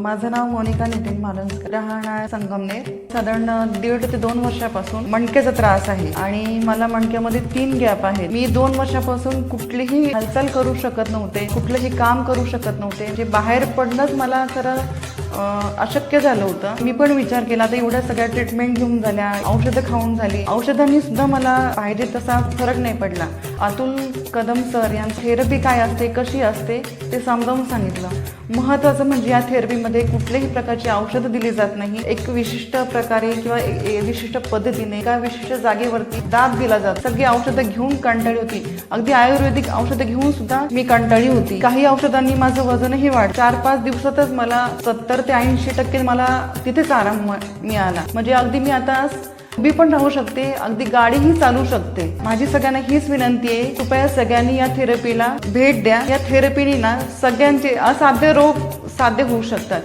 माझं नाव मोनिका नितीन मालुसकर, राहणार संगमनेर. साधारण 1.5 ते 2 वर्षापासून मणक्याचा त्रास आहे आणि मला मणक्यामध्ये 3 गॅप आहेत. मी 2 वर्षापासून कुठलीही हालचाल करू शकत नव्हते, कुठलंही काम करू शकत नव्हते. म्हणजे बाहेर पडणंच मला खरं अशक्य झालं होतं. मी पण विचार केला, आता एवढ्या सगळ्या ट्रीटमेंट घेऊन झाल्या, औषधं खाऊन झाली, औषधांनी सुद्धा मला पाहिजे तसा फरक नाही पडला. अतुल कदम सर यांची थेरपी काय असते, कशी असते ते समजावून सांगितलं. महत्त्वाचं म्हणजे या थेरपीमध्ये कुठल्याही प्रकारची औषधं दिली जात नाही. एक विशिष्ट प्रकारे किंवा विशिष्ट पद्धतीने एका विशिष्ट जागेवरती दाब दिला जातो. सगळी औषधं घेऊन कंटाळी होती. अगदी आयुर्वेदिक औषधं घेऊन सुद्धा मी कंटाळी होती. काही औषधांनी माझं वजनही वाढलं. 4-5 दिवसातच मला 70 ते 80% मला तिथेच आराम मिळाला. म्हणजे अगदी मी आता उभी पण राहू शकते, अगदी गाडीही चालू शकते. माझी सगळ्यांना हीच विनंती आहे, कृपया सगळ्यांनी या थेरपीला भेट द्या. या थेरपीने ना सगळ्यांचे असाध्य रोग साध्य होऊ शकतात.